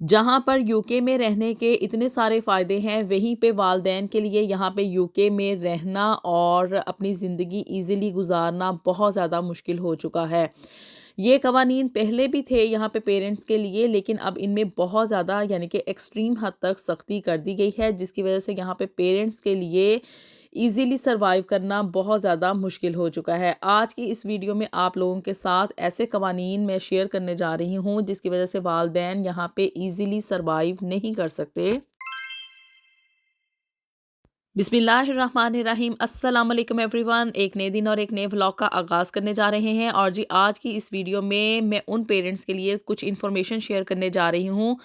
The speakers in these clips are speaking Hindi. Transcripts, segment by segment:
जहाँ पर यूके में रहने के इतने सारे फ़ायदे हैं, वहीं पे वालिदैन के लिए यहाँ पे यूके में रहना और अपनी ज़िंदगी ईज़िली गुज़ारना बहुत ज़्यादा मुश्किल हो चुका है। ये कवानीन पहले भी थे यहाँ पे पेरेंट्स के लिए, लेकिन अब इनमें बहुत ज़्यादा यानी कि एक्सट्रीम हद तक सख्ती कर दी गई है, जिसकी वज़ह से यहाँ पे पेरेंट्स के लिए ईज़िली सर्वाइव करना बहुत ज़्यादा मुश्किल हो चुका है। आज की इस वीडियो में आप लोगों के साथ ऐसे कवानीन मैं शेयर करने जा रही हूँ, जिसकी वज़ह से वालिदैन यहाँ पे ईज़िली सर्वाइव नहीं कर सकते। बिस्मिल्लाहिर्रहमानिर्रहीम, अस्सलाम वालेकुम एवरीवन। एक नए दिन और एक नए व्लॉग का आगाज़ करने जा रहे हैं और जी आज की इस वीडियो में मैं उन पेरेंट्स के लिए कुछ इन्फॉर्मेशन शेयर करने जा रही हूँ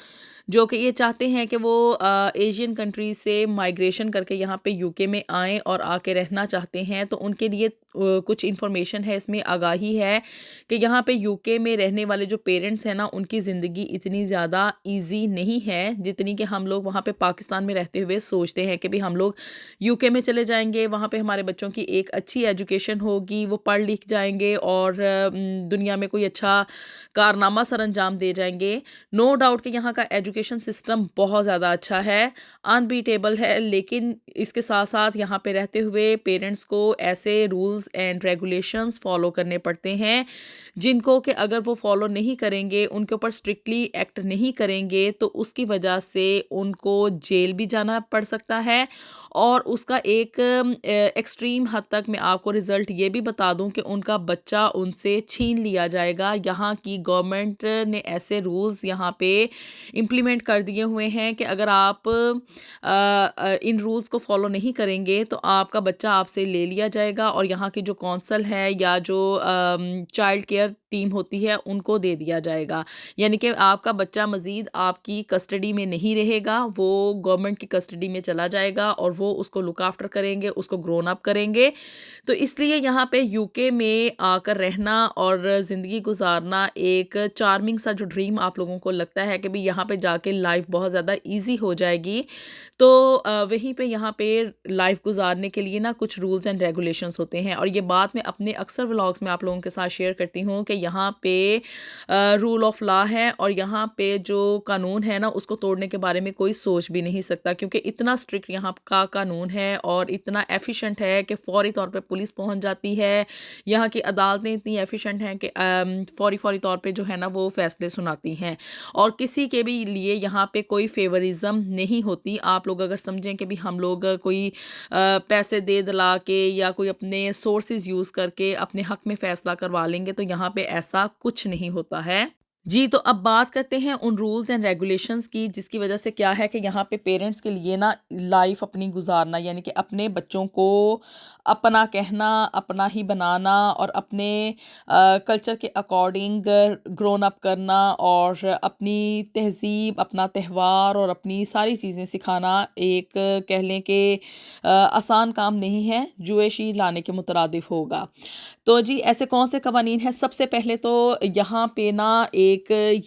जो कि ये चाहते हैं कि वो एशियन कंट्री से माइग्रेशन करके यहाँ पे यूके में आएँ और आके रहना चाहते हैं। तो उनके लिए कुछ इन्फॉर्मेशन है, इसमें आगाही है कि यहाँ पे यूके में रहने वाले जो पेरेंट्स हैं ना, उनकी ज़िंदगी इतनी ज़्यादा ईज़ी नहीं है जितनी कि हम लोग वहाँ पे पाकिस्तान में रहते हुए सोचते हैं कि भाई हम लोग यूके में चले जाएँगे, वहाँ पे हमारे बच्चों की एक अच्छी एजुकेशन होगी, वो पढ़ लिख जाएँगे और दुनिया में कोई अच्छा कारनामा सरअंजाम दे जाएँगे। नो डाउट कि यहाँ का एजुकेशन सिस्टम बहुत ज़्यादा अच्छा है, अनबीटेबल है, लेकिन इसके साथ-साथ यहाँ पे रहते हुए पेरेंट्स को ऐसे रूल्स एंड रेगुलेशंस फॉलो करने पड़ते हैं, जिनको कि अगर वो फॉलो नहीं करेंगे, उनके ऊपर स्ट्रिक्टली एक्ट नहीं करेंगे, तो उसकी वजह से उनको जेल भी जाना पड़ सकता है और उसका एक एक्सट्रीम हद तक मैं आपको रिज़ल्ट ये भी बता दूँ कि उनका बच्चा उनसे छीन लिया जाएगा। यहाँ की गवर्नमेंट ने ऐसे रूल्स यहाँ पे इम्प्लीमेंट कर दिए हुए हैं कि अगर आप इन रूल्स को फॉलो नहीं करेंगे तो आपका बच्चा आपसे ले लिया जाएगा और यहाँ की जो कौंसल है या जो चाइल्ड केयर टीम होती है उनको दे दिया जाएगा। यानी कि आपका बच्चा मज़ीद आपकी कस्टडी में नहीं रहेगा, वो गवर्नमेंट की कस्टडी में चला जाएगा और वो उसको लुक आफ्टर करेंगे, उसको ग्रोन अप करेंगे। तो इसलिए यहाँ पे यूके में आकर रहना और ज़िंदगी गुज़ारना एक चार्मिंग सा जो ड्रीम आप लोगों को लगता है कि भई यहाँ पे जाके लाइफ़ बहुत ज़्यादा ईज़ी हो जाएगी। तो वहीं पे यहाँ पे लाइफ़ गुज़ारने के लिए ना कुछ रूल्स एंड रेगुलेशंस होते हैं और ये बात मैं अपने अक्सर व्लॉग्स में आप लोगों के साथ शेयर करती हूँ कि यहाँ पे रूल ऑफ लॉ है और यहाँ पे जो कानून है ना, उसको तोड़ने के बारे में कोई सोच भी नहीं सकता, क्योंकि इतना स्ट्रिक्ट यहाँ का कानून है और इतना एफिशिएंट है कि फ़ौरी तौर पे पुलिस पहुँच जाती है। यहाँ की अदालतें इतनी एफिशिएंट हैं कि फ़ौरी तौर पे जो है ना वो फ़ैसले सुनाती हैं और किसी के भी लिए यहाँ पे कोई फ़ेवरिज़्म नहीं होती। आप लोग अगर समझें कि भी हम लोग कोई पैसे दे दिला के या कोई अपने सोर्सेज़ यूज़ करके अपने हक़ में फ़ैसला करवा लेंगे, तो यहाँ पे ऐसा कुछ नहीं होता है। जी, तो अब बात करते हैं उन रूल्स एंड रेगुलेशंस की, जिसकी वजह से क्या है कि यहाँ पे पेरेंट्स के लिए ना लाइफ अपनी गुजारना यानी कि अपने बच्चों को अपना कहना, अपना ही बनाना और अपने कल्चर के अकॉर्डिंग ग्रोन अप करना और अपनी तहज़ीब, अपना त्यौहार और अपनी सारी चीज़ें सिखाना एक कह लें कि आसान काम नहीं है, जुएशी लाने के मुतरादिफ होगा। तो जी ऐसे कौन से कवानीन हैं? सबसे पहले तो यहाँ पे ना एक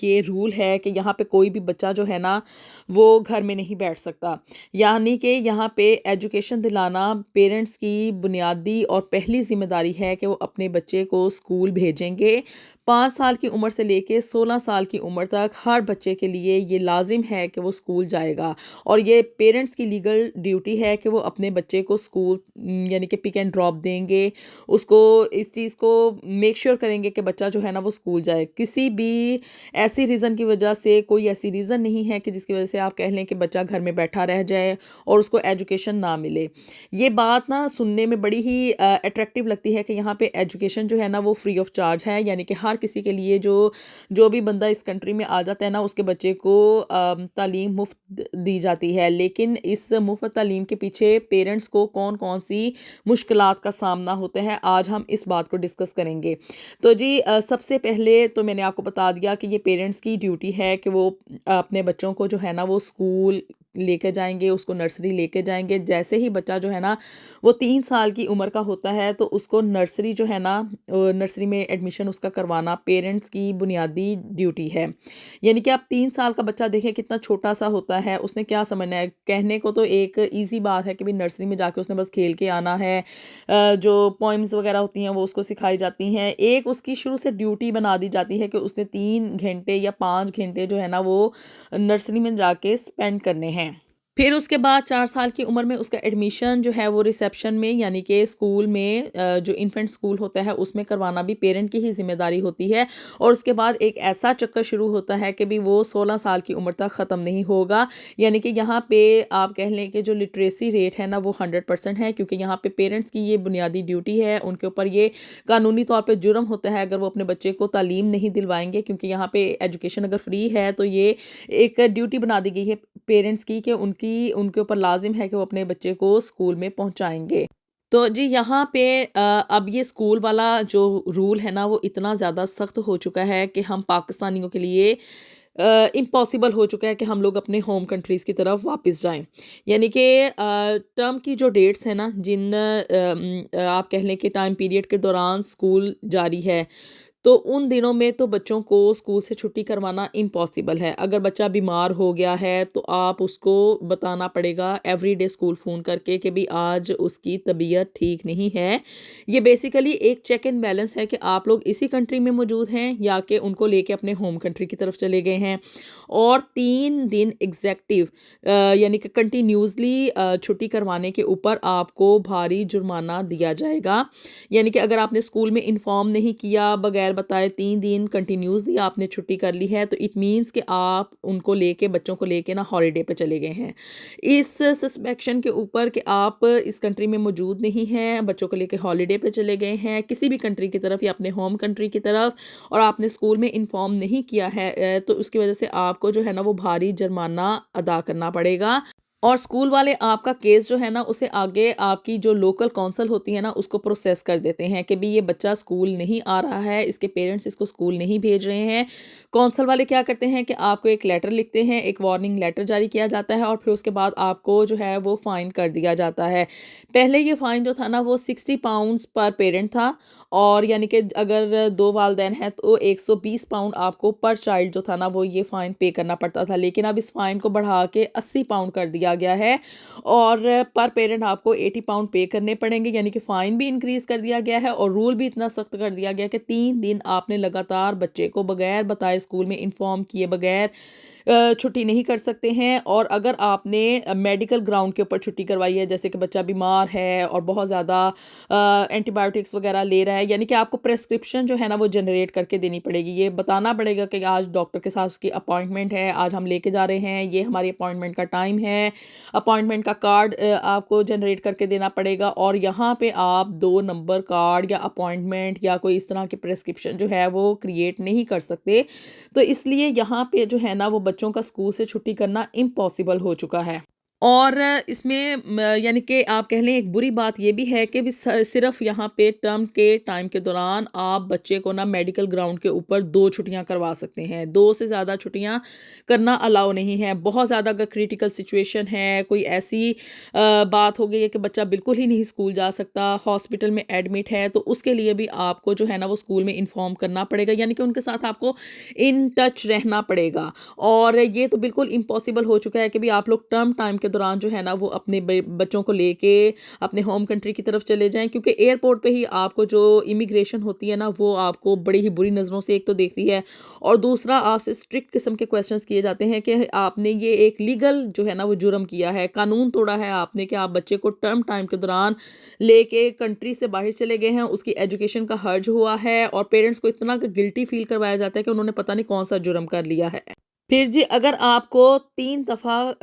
ये रूल है कि यहाँ पे कोई भी बच्चा जो है ना वो घर में नहीं बैठ सकता। यानी कि यहाँ पे एजुकेशन दिलाना पेरेंट्स की बुनियादी और पहली ज़िम्मेदारी है कि वो अपने बच्चे को स्कूल भेजेंगे। 5 साल की उम्र से लेके 16 साल की उम्र तक हर बच्चे के लिए ये लाज़िम है कि वो स्कूल जाएगा और ये पेरेंट्स की लीगल ड्यूटी है कि वो अपने बच्चे को स्कूल यानी कि पिक एंड ड्रॉप देंगे। उसको इस चीज़ को मेक श्योर करेंगे कि बच्चा जो है ना वो स्कूल जाए। किसी भी ऐसी रीज़न की वजह से कोई ऐसी रीज़न नहीं है कि जिसकी वजह से आप कह लें कि बच्चा घर में बैठा रह जाए और उसको एजुकेशन ना मिले। ये बात ना सुनने में बड़ी ही अट्रैक्टिव लगती है कि यहाँ पे एजुकेशन जो है ना वो फ्री ऑफ चार्ज है, यानी कि हर किसी के लिए जो जो भी बंदा इस कंट्री में आ जाता है ना उसके बच्चे को तालीम मुफ्त दी जाती है। लेकिन इस मुफ्त तालीम के पीछे पेरेंट्स को कौन-कौन सी मुश्किलात का सामना होता है, आज हम इस बात को डिस्कस करेंगे। तो जी सबसे पहले तो मैंने आपको बता दिया कि ये पेरेंट्स की ड्यूटी है कि वो अपने बच्चों को जो है ना वो स्कूल लेके जाएंगे, उसको नर्सरी लेके जाएंगे। जैसे ही बच्चा जो है ना वो 3 साल की उम्र का होता है तो उसको नर्सरी जो है ना नर्सरी में एडमिशन उसका करवाना पेरेंट्स की बुनियादी ड्यूटी है। यानी कि आप 3 साल का बच्चा देखें कितना छोटा सा होता है, उसने क्या समझना है। कहने को तो एक ईजी बात है कि भाई नर्सरी में जाके उसने बस खेल के आना है, जो पोइम्स वगैरह होती हैं वो उसको सिखाई जाती हैं। एक उसकी शुरू से ड्यूटी बना दी जाती है कि उसने 3 घंटे या 5 घंटे जो है ना वो नर्सरी में जाके स्पेंड करने हैं। फिर उसके बाद 4 साल की उम्र में उसका एडमिशन जो है वो रिसेप्शन में यानी कि स्कूल में जो इन्फेंट स्कूल होता है उसमें करवाना भी पेरेंट की ही जिम्मेदारी होती है। और उसके बाद एक ऐसा चक्कर शुरू होता है कि भी वो 16 साल की उम्र तक ख़त्म नहीं होगा। यानी कि यहाँ पे आप कह लें कि जो लिटरेसी रेट है ना वो 100% है, क्योंकि यहाँ पे पेरेंट्स की ये बुनियादी ड्यूटी है, उनके ऊपर ये कानूनी तौर पर जुर्म होता है अगर वो अपने बच्चे को तालीम नहीं दिलवाएंगे। क्योंकि यहाँ पे एजुकेशन अगर फ्री है तो ये एक ड्यूटी बना दी गई है पेरेंट्स की कि उनके ऊपर लाजिम है कि वो अपने बच्चे को स्कूल में पहुंचाएंगे। तो जी यहाँ पे अब ये स्कूल वाला जो रूल है ना वो इतना ज़्यादा सख्त हो चुका है कि हम पाकिस्तानियों के लिए इम्पॉसिबल हो चुका है कि हम लोग अपने होम कंट्रीज़ की तरफ वापस जाएं। यानी कि टर्म की जो डेट्स हैं ना जिन आप कह लें कि टाइम पीरियड के दौरान स्कूल जारी है, तो उन दिनों में तो बच्चों को स्कूल से छुट्टी करवाना इम्पॉसिबल है। अगर बच्चा बीमार हो गया है तो आप उसको बताना पड़ेगा एवरीडे स्कूल फ़ोन करके कि भी आज उसकी तबीयत ठीक नहीं है। ये बेसिकली एक चेक एंड बैलेंस है कि आप लोग इसी कंट्री में मौजूद हैं या कि उनको लेके अपने होम कंट्री की तरफ चले गए हैं। और 3 दिन एग्जैक्टिव यानी कि कंटिन्यूसली छुट्टी करवाने के ऊपर आपको भारी जुर्माना दिया जाएगा। यानी कि अगर आपने स्कूल में इन्फॉर्म नहीं किया, बगैर बताए 3 दिन कंटिन्यूसली आपने छुट्टी कर ली है, तो इट मीन्स कि आप उनको लेके बच्चों को लेके ना हॉलीडे पे चले गए हैं। इस सस्पेक्शन के ऊपर कि आप इस कंट्री में मौजूद नहीं हैं, बच्चों को लेके हॉलीडे पे चले गए हैं किसी भी कंट्री की तरफ या अपने होम कंट्री की तरफ, और आपने स्कूल में इन्फॉर्म नहीं किया है, तो उसकी वजह से आपको जो है ना वो भारी जुर्माना अदा करना पड़ेगा। और स्कूल वाले आपका केस जो है ना उसे आगे आपकी जो लोकल काउंसिल होती है ना उसको प्रोसेस कर देते हैं कि भी ये बच्चा स्कूल नहीं आ रहा है, इसके पेरेंट्स इसको स्कूल नहीं भेज रहे हैं। काउंसिल वाले क्या करते हैं कि आपको एक लेटर लिखते हैं, एक वार्निंग लेटर जारी किया जाता है और फिर उसके बाद आपको जो है वो फ़ाइन कर दिया जाता है। पहले ये फ़ाइन जो था ना वो 60 पाउंड्स पर पेरेंट था, और यानी कि अगर 2 वालदैन हैं तो 120 पाउंड आपको पर चाइल्ड जो था ना वो ये फ़ाइन पे करना पड़ता था। लेकिन अब इस फ़ाइन को बढ़ा के 80 पाउंड कर दिया गया है और पर पेरेंट आपको 80 पाउंड पे करने पड़ेंगे। यानी कि फ़ाइन भी इंक्रीज़ कर दिया गया है और रूल भी इतना सख्त कर दिया गया कि 3 दिन आपने लगातार बच्चे को बगैर बताए स्कूल में इन्फॉर्म किए बगैर छुट्टी नहीं कर सकते हैं। और अगर आपने मेडिकल ग्राउंड के ऊपर छुट्टी करवाई है, जैसे कि बच्चा बीमार है और बहुत ज़्यादा एंटीबायोटिक्स वगैरह ले रहा है, यानी कि आपको प्रेस्क्रिप्शन जो है ना वो जनरेट करके देनी पड़ेगी। ये बताना पड़ेगा कि आज डॉक्टर के साथ उसकी अपॉइंटमेंट है, आज हम लेके जा रहे हैं, ये हमारी अपॉइंटमेंट का टाइम है। अपॉइंटमेंट का कार्ड आपको जनरेट करके देना पड़ेगा। और यहाँ पे आप 2 नंबर कार्ड या अपॉइंटमेंट या कोई इस तरह की प्रेस्क्रिप्शन जो है वो क्रिएट नहीं कर सकते। तो इसलिए यहाँ पे जो है ना वो बच्चों का स्कूल से छुट्टी करना इम्पॉसिबल हो चुका है। और इसमें यानी कि आप कह लें एक बुरी बात ये भी है कि भी सिर्फ यहाँ पे टर्म के टाइम के दौरान आप बच्चे को ना मेडिकल ग्राउंड के ऊपर 2 छुट्टियाँ करवा सकते हैं। 2 से ज़्यादा छुट्टियाँ करना अलाउ नहीं है। बहुत ज़्यादा अगर क्रिटिकल सिचुएशन है, कोई ऐसी बात हो गई है कि बच्चा बिल्कुल ही नहीं स्कूल जा सकता, हॉस्पिटल में एडमिट है, तो उसके लिए भी आपको जो है ना वो स्कूल में इन्फॉर्म करना पड़ेगा। यानी कि उनके साथ आपको इन टच रहना पड़ेगा। और ये तो बिल्कुल इम्पॉसिबल हो चुका है कि भी आप लोग टर्म टाइम के दौरान जो है ना वो अपने बच्चों को लेके अपने होम कंट्री की तरफ चले जाएं, क्योंकि एयरपोर्ट पे ही आपको जो इमिग्रेशन होती है ना वो आपको बड़ी ही बुरी नज़रों से एक तो देखती है, और दूसरा आपसे स्ट्रिक्ट किस्म के क्वेश्चंस किए जाते हैं कि आपने ये एक लीगल जो है ना वो जुर्म किया है, कानून तोड़ा है आपने कि आप बच्चे को टर्म टाइम के दौरान लेके कंट्री से बाहर चले गए हैं, उसकी एजुकेशन का हर्ज हुआ है, और पेरेंट्स को इतना गिल्टी फील करवाया जाता है कि उन्होंने पता नहीं कौन सा जुर्म कर लिया है। फिर जी अगर आपको 3 दफ़ा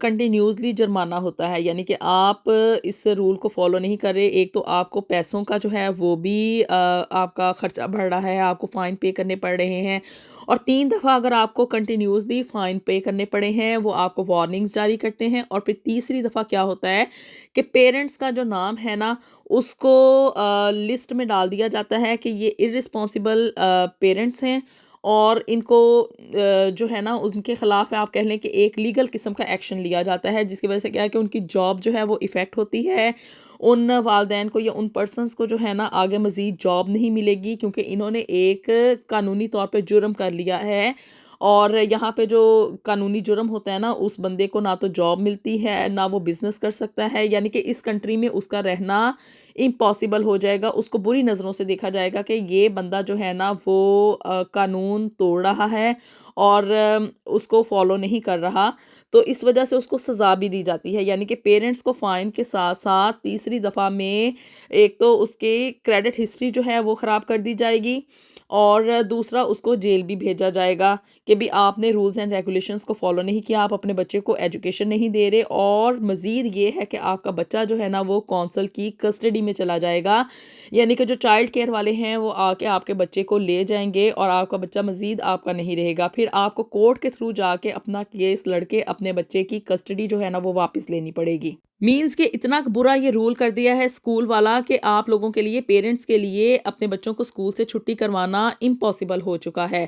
कंटिन्यूसली जुर्माना होता है, यानी कि आप इस रूल को फॉलो नहीं कर रहे, एक तो आपको पैसों का जो है वो भी आपका खर्चा बढ़ रहा है, आपको फ़ाइन पे करने पड़ रहे हैं, और 3 दफ़ा अगर आपको कंटिन्यूसली फ़ाइन पे करने पड़े हैं वो आपको वार्निंग्स जारी करते हैं। और फिर तीसरी दफ़ा क्या होता है कि पेरेंट्स का जो नाम है ना उसको लिस्ट में डाल दिया जाता है कि ये इर्रिस्पॉन्सिबल पेरेंट्स हैं, और इनको जो है ना उनके ख़िलाफ़ आप कह लें कि एक लीगल किस्म का एक्शन लिया जाता है, जिसकी वजह से क्या है कि उनकी जॉब जो है वो इफ़ेक्ट होती है। उन वालदैन को या उन पर्सन्स को जो है ना आगे मज़ीद जॉब नहीं मिलेगी, क्योंकि इन्होंने एक कानूनी तौर पे जुर्म कर लिया है। और यहाँ पे जो कानूनी जुर्म होता है ना, उस बंदे को ना तो जॉब मिलती है, ना वो बिज़नेस कर सकता है, यानी कि इस कंट्री में उसका रहना इम्पॉसिबल हो जाएगा। उसको बुरी नज़रों से देखा जाएगा कि ये बंदा जो है ना वो कानून तोड़ रहा है और उसको फॉलो नहीं कर रहा। तो इस वजह से उसको सज़ा भी दी जाती है, यानी कि पेरेंट्स को फ़ाइन के साथ-साथ तीसरी दफ़ा में एक तो उसके क्रेडिट हिस्ट्री जो है वो ख़राब कर दी जाएगी, और दूसरा उसको जेल भी भेजा जाएगा कि भी आपने रूल्स एंड रेगुलेशंस को फॉलो नहीं किया, आप अपने बच्चे को एजुकेशन नहीं दे रहे। और मज़ीद ये है कि आपका बच्चा जो है ना वो कौंसल की कस्टडी में चला जाएगा, यानी कि जो चाइल्ड केयर वाले हैं वो आके आपके बच्चे को ले जाएंगे और आपका बच्चा मज़ीद आपका नहीं रहेगा। फिर आपको कोर्ट के थ्रू जाके अपना केस लड़के अपने बच्चे की कस्टडी जो है ना वो वापस लेनी पड़ेगी। मीन्स कि इतना बुरा ये रूल कर दिया है स्कूल वाला कि आप लोगों के लिए, पेरेंट्स के लिए अपने बच्चों को स्कूल से छुट्टी करवाना इम्पॉसिबल हो चुका है।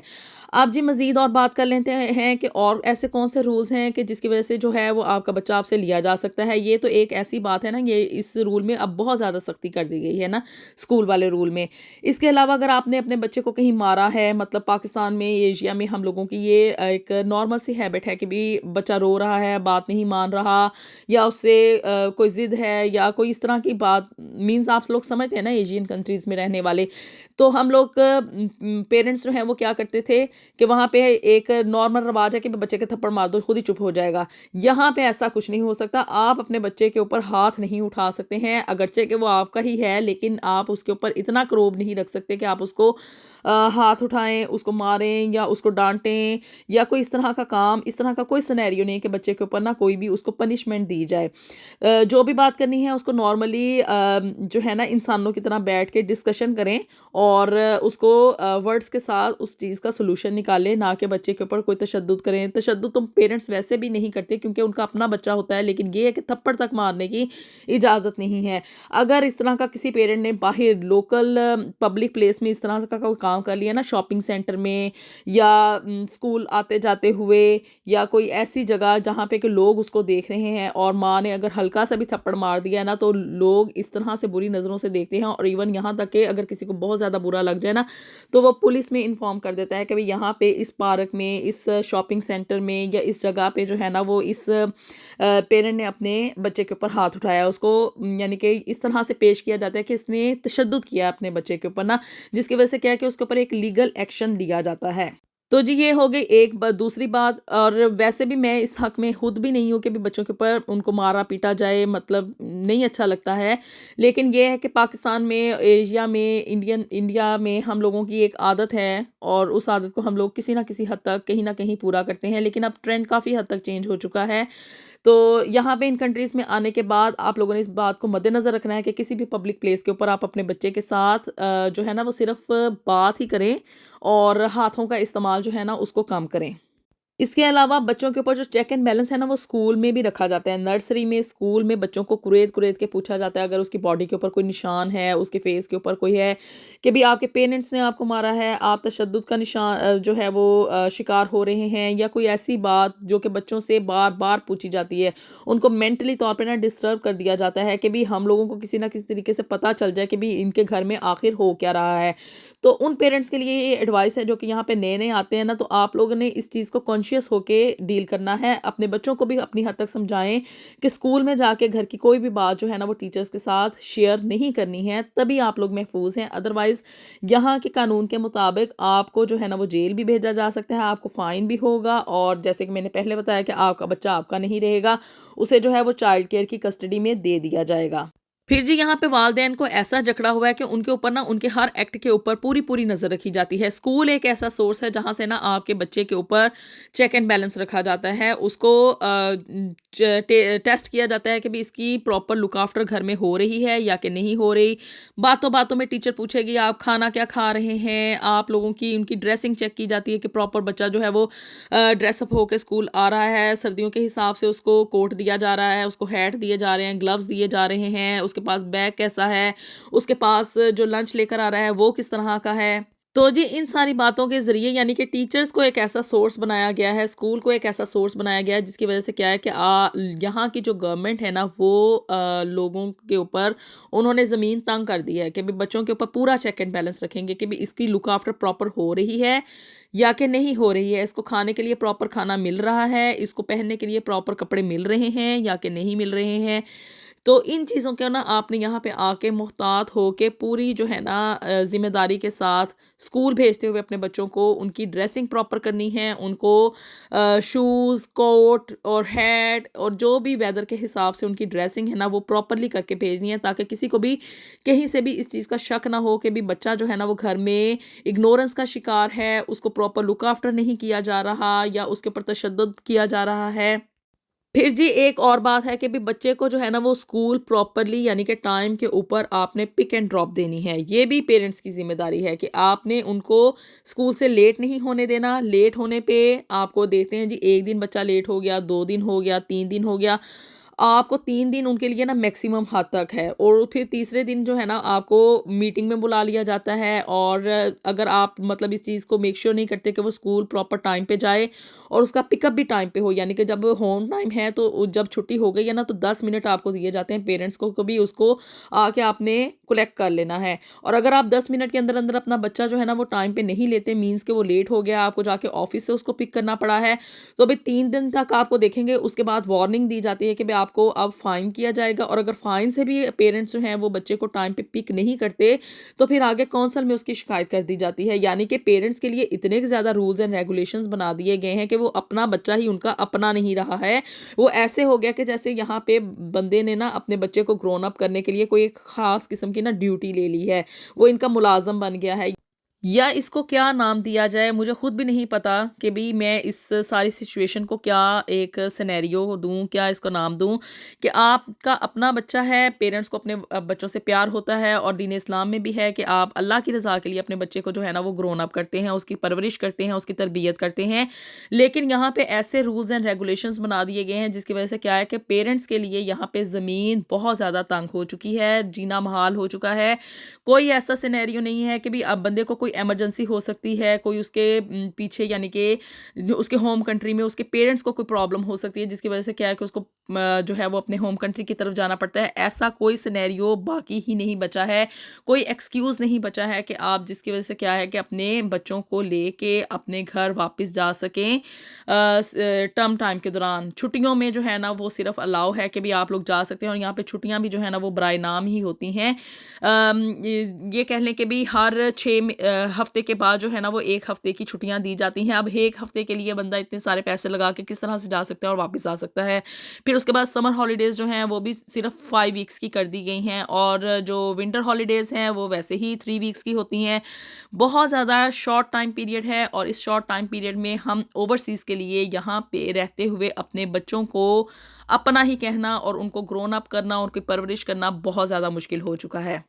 अब जी मज़ीद और बात कर लेते हैं कि और ऐसे कौन से रूल्स हैं कि जिसकी वज़ह से जो है वो आपका बच्चा आपसे लिया जा सकता है। ये तो एक ऐसी बात है ना, ये इस रूल में अब बहुत ज़्यादा सख्ती कर दी गई है ना, स्कूल वाले रूल में। इसके अलावा अगर आपने अपने बच्चे को कहीं मारा है, मतलब पाकिस्तान में, एशिया में हम लोगों की ये एक नॉर्मल सी हैबिट है कि भी बच्चा रो रहा है, बात नहीं मान रहा, या उससे कोई ज़िद है या कोई इस तरह की बात, मीन्स आप लोग समझते हैं ना एशियन कंट्रीज़ में रहने वाले। तो हम लोग पेरेंट्स जो हैं वो क्या करते थे कि वहाँ पे एक नॉर्मल रवाज है कि बच्चे के थप्पड़ मार दो खुद ही चुप हो जाएगा। यहाँ पे ऐसा कुछ नहीं हो सकता। आप अपने बच्चे के ऊपर हाथ नहीं उठा सकते हैं, अगरचे कि वो आपका ही है, लेकिन आप उसके ऊपर इतना क्रोध नहीं रख सकते कि आप उसको हाथ उठाएं, उसको मारें या उसको डांटें या कोई इस तरह का काम, इस तरह का कोई सिनेरियो नहीं है कि बच्चे के ऊपर ना कोई भी उसको पनिशमेंट दी जाए। जो भी बात करनी है उसको नॉर्मली जो है ना इंसानों की तरह बैठ के डिस्कशन करें और उसको वर्ड्स के साथ उस चीज़ का सलूशन निकालें, ना कि बच्चे के ऊपर कोई तशद्दुद करें। तशद्दुद तो पेरेंट्स वैसे भी नहीं करते क्योंकि उनका अपना बच्चा होता है, लेकिन ये है कि थप्पड़ तक मारने की इजाज़त नहीं है। अगर इस तरह का किसी पेरेंट ने बाहर लोकल पब्लिक प्लेस में इस तरह का कोई काम कर लिया ना, शॉपिंग सेंटर में या स्कूल आते जाते हुए या कोई ऐसी जगह जहाँ पे कि लोग उसको देख रहे हैं, और माँ ने अगर हल्का सा भी थप्पड़ मार दिया ना, तो लोग इस तरह से बुरी नज़रों से देखते हैं। और इवन यहाँ तक कि अगर किसी को बहुत ज़्यादा बुरा लग जाए ना, तो वो पुलिस में इन्फॉर्म कर देता है कि भाई यहाँ पे इस पार्क में, इस शॉपिंग सेंटर में या इस जगह पे जो है ना वो इस पेरेंट ने अपने बच्चे के ऊपर हाथ उठाया, उसको यानी कि इस तरह से पेश किया जाता है कि इसने तशद्दुद किया अपने बच्चे के ऊपर ना, जिसकी वजह से क्या है कि उसके ऊपर एक लीगल एक्शन लिया जाता है। तो जी ये हो गई एक दूसरी बात। और वैसे भी मैं इस हक में खुद भी नहीं हूँ कि भी बच्चों के ऊपर उनको मारा पीटा जाए, मतलब नहीं अच्छा लगता है। लेकिन ये है कि पाकिस्तान में, एशिया में, इंडिया में हम लोगों की एक आदत है और उस आदत को हम लोग किसी ना किसी हद तक कहीं ना कहीं पूरा करते हैं। लेकिन अब ट्रेंड काफ़ी हद तक चेंज हो चुका है। तो यहाँ पे इन कंट्रीज़ में आने के बाद आप लोगों ने इस बात को मद्देनज़र रखना है कि किसी भी पब्लिक प्लेस के ऊपर आप अपने बच्चे के साथ जो है ना वो सिर्फ बात ही करें और हाथों का इस्तेमाल जो है ना उसको कम करें। इसके अलावा बच्चों के ऊपर जो चेक एंड बैलेंस है ना वो स्कूल में भी रखा जाता है। नर्सरी में, स्कूल में बच्चों को कुरेद-कुरेद के पूछा जाता है, अगर उसकी बॉडी के ऊपर कोई निशान है, उसके फेस के ऊपर कोई है कि भी आपके पेरेंट्स ने आपको मारा है, आप तशद्दुद का निशान जो है वो शिकार हो रहे हैं, या कोई ऐसी बात जो कि बच्चों से बार-बार पूछी जाती है। उनको मेंटली तौर पे ना डिस्टर्ब कर दिया जाता है कि भी हम लोगों को किसी न किसी तरीके से पता चल जाए कि भी इनके घर में आखिर हो क्या रहा है। तो उन पेरेंट्स के लिए ये एडवाइस है जो कि यहाँ पे नए-नए आते हैं ना, तो आप लोगों ने इस चीज़ को कॉन्शियस होके डील करना है। अपने बच्चों को भी अपनी हद तक समझाएं कि स्कूल में जाके घर की कोई भी बात जो है ना वो टीचर्स के साथ शेयर नहीं करनी है, तभी आप लोग महफूज हैं। अदरवाइज़ यहाँ के कानून के मुताबिक आपको जो है ना वो जेल भी भेजा जा सकता है, आपको फ़ाइन भी होगा, और जैसे कि मैंने पहले बताया कि आपका बच्चा आपका नहीं रहेगा, उसे जो है वो चाइल्ड केयर की कस्टडी में दे दिया जाएगा। फिर जी यहाँ पे वालिदैन को ऐसा जकड़ा हुआ है कि उनके ऊपर ना उनके हर एक्ट के ऊपर पूरी-पूरी नज़र रखी जाती है। स्कूल एक ऐसा सोर्स है जहाँ से ना आपके बच्चे के ऊपर चेक एंड बैलेंस रखा जाता है। उसको टेस्ट किया जाता है कि भी इसकी प्रॉपर लुक आफ्टर घर में हो रही है या कि नहीं हो रही। बातों-बातों में टीचर पूछेगी आप खाना क्या खा रहे हैं? आप लोगों की उनकी ड्रेसिंग चेक की जाती है कि प्रॉपर बच्चा जो है वो ड्रेसअप होके स्कूल आ रहा है। सर्दियों के हिसाब से उसको कोट दिया जा रहा है, उसको हैट दिए जा रहे हैं, ग्लव्स दिए जा रहे हैं, उसके पास बैग कैसा है, उसके पास जो लंच लेकर आ रहा है वो किस तरह का है। तो जी इन सारी बातों के ज़रिए यानी कि टीचर्स को एक ऐसा सोर्स बनाया गया है, स्कूल को एक ऐसा सोर्स बनाया गया है जिसकी वज़ह से क्या है कि यहाँ की जो गवर्नमेंट है ना वो लोगों के ऊपर उन्होंने ज़मीन तंग कर दी है कि भई बच्चों के ऊपर पूरा चेक एंड बैलेंस रखेंगे कि भई इसकी लुक आफ्टर प्रॉपर हो रही है या कि नहीं हो रही है, इसको खाने के लिए प्रॉपर खाना मिल रहा है, इसको पहनने के लिए प्रॉपर कपड़े मिल रहे हैं या कि नहीं मिल रहे हैं। तो इन चीज़ों का ना आपने यहाँ पे आके मुहतात होके पूरी जो है ना ज़िम्मेदारी के साथ स्कूल भेजते हुए अपने बच्चों को उनकी ड्रेसिंग प्रॉपर करनी है, उनको शूज़, कोट और हैट और जो भी वेदर के हिसाब से उनकी ड्रेसिंग है ना वो प्रॉपरली करके भेजनी है ताकि किसी को भी कहीं से भी इस चीज़ का शक ना हो कि भी बच्चा जो है ना वो घर में इग्नोरेंस का शिकार है, उसको प्रॉपर लुक आफ्टर नहीं किया जा रहा या उसके ऊपर तशद्दुद किया जा रहा है। फिर जी एक और बात है कि भी बच्चे को जो है ना वो स्कूल प्रॉपरली यानी कि टाइम के ऊपर आपने पिक एंड ड्रॉप देनी है। ये भी पेरेंट्स की ज़िम्मेदारी है कि आपने उनको स्कूल से लेट नहीं होने देना। लेट होने पे आपको देखते हैं जी 1 दिन बच्चा लेट हो गया, 2 दिन हो गया, 3 दिन हो गया। आपको 3 दिन उनके लिए ना मैक्सिमम हद तक है और फिर तीसरे दिन जो है ना आपको मीटिंग में बुला लिया जाता है और अगर आप मतलब इस चीज़ को मेक श्योर नहीं करते कि वो स्कूल प्रॉपर टाइम पे जाए और उसका पिकअप भी टाइम पे हो यानी कि जब होम टाइम है तो जब छुट्टी हो गई है ना तो 10 मिनट आपको दिए जाते हैं पेरेंट्स को कभी उसको आके आपने कलेक्ट कर लेना है और अगर आप 10 मिनट के अंदर अंदर अपना बच्चा जो है ना वो टाइम पे नहीं लेते मीन्स के वो लेट हो गया आपको जाके ऑफिस से उसको पिक करना पड़ा है तो भाई 3 दिन तक आपको देखेंगे उसके बाद वार्निंग दी जाती है कि भाई आपको अब फाइन किया जाएगा और अगर फाइन से भी पेरेंट्स जो हैं वो बच्चे को टाइम पे पिक नहीं करते तो फिर आगे काउंसिल में उसकी शिकायत कर दी जाती है यानी कि पेरेंट्स के लिए इतने ज़्यादा रूल्स एंड रेगुलेशंस बना दिए गए हैं कि वो अपना बच्चा ही उनका अपना नहीं रहा है वो ऐसे हो गया कि जैसे यहाँ पे बंदे ने ना अपने बच्चे को ग्रोन अप करने के लिए कोई एक खास किस्म की ना ड्यूटी ले ली है वो इनका मुलाजम बन गया है या इसको क्या नाम दिया जाए मुझे खुद भी नहीं पता कि भाई मैं इस सारी सिचुएशन को क्या एक सिनेरियो दूं क्या इसको नाम दूं कि आपका अपना बच्चा है पेरेंट्स को अपने बच्चों से प्यार होता है और दीन इस्लाम में भी है कि आप अल्लाह की रज़ा के लिए अपने बच्चे को जो है ना वो ग्रोन अप करते हैं उसकी परवरिश करते हैं उसकी तरबियत करते हैं लेकिन यहाँ पे ऐसे रूल्स एंड रेगुलेशंस बना दिए गए हैं जिसकी वजह से क्या है कि पेरेंट्स के लिए यहाँ पे ज़मीन बहुत ज़्यादा तंग हो चुकी है जीना महाल हो चुका है कोई ऐसा सिनेरियो नहीं है कि भी अब बंदे को कोई इमरजेंसी हो सकती है कोई उसके पीछे यानी कि उसके होम कंट्री में उसके पेरेंट्स को कोई प्रॉब्लम हो सकती है जिसकी वजह से क्या है कि उसको जो है वो अपने होम कंट्री की तरफ जाना पड़ता है ऐसा कोई सिनेरियो बाकी ही नहीं बचा है कोई एक्सक्यूज़ नहीं बचा है कि आप जिसकी वजह से क्या है कि अपने बच्चों को लेके अपने घर वापस जा सकें टर्म टाइम के दौरान छुट्टियों में जो है ना वो सिर्फ अलाउ है कि भी आप लोग जा सकते हैं और यहाँ पे छुट्टियाँ भी जो है ना वो बराए नाम ही होती हैं ये कह लें कि भी हर 6 हफ्ते के बाद जो है ना वो 1 हफ्ते की छुट्टियां दी जाती हैं अब 1 हफ्ते के लिए बंदा इतने सारे पैसे लगा के किस तरह से जा सकता है और वापस आ सकता है फिर उसके बाद समर हॉलीडेज़ जो हैं वो भी सिर्फ 5 वीक्स की कर दी गई हैं और जो विंटर हॉलीडेज़ हैं वो वैसे ही 3 वीक्स की होती हैं बहुत ज़्यादा शॉर्ट टाइम पीरियड है और इस शॉर्ट टाइम पीरियड में हम ओवरसीज़ के लिए यहाँ पे रहते हुए अपने बच्चों को अपना ही कहना और उनको ग्रोन अप करना उनकी परवरिश करना बहुत ज़्यादा मुश्किल हो चुका है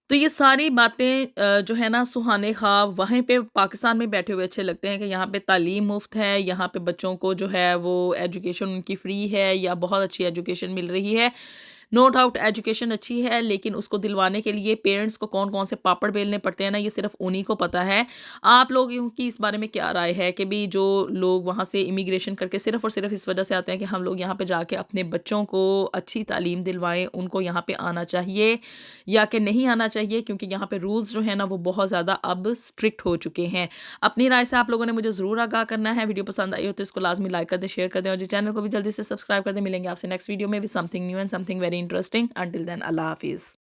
तो ये सारी बातें जो है ना सुहाने ख्वाब वहीं पे पाकिस्तान में बैठे हुए अच्छे लगते हैं कि यहाँ पे तालीम मुफ्त है यहाँ पे बच्चों को जो है वो एजुकेशन उनकी फ्री है या बहुत अच्छी एजुकेशन मिल रही है नो डाउट एजुकेशन अच्छी है लेकिन उसको दिलवाने के लिए पेरेंट्स को कौन कौन से पापड़ बेलने पड़ते हैं ना ये सिर्फ उन्हीं को पता है आप लोगों की इस बारे में क्या राय है कि भी जो लोग वहाँ से इमिग्रेशन करके सिर्फ और सिर्फ इस वजह से आते हैं कि हम लोग यहाँ पे जाके अपने बच्चों को अच्छी तालीम दिलवाएं उनको यहाँ पे आना चाहिए या कि नहीं आना चाहिए क्योंकि यहाँ पे रूल्स जो है ना वो बहुत ज़्यादा अब स्ट्रिक्ट हो चुके हैं अपनी राय से आप लोगों ने मुझे ज़रूर आगाह करना है वीडियो पसंद आई हो तो इसको लाजमी लाइक कर दें शेयर कर दें और जी चैनल को भी जल्दी से सब्सक्राइब कर दें मिलेंगे आपसे नेक्स्ट वीडियो में भी something new and something very interesting until then अल्लाह हाफिज़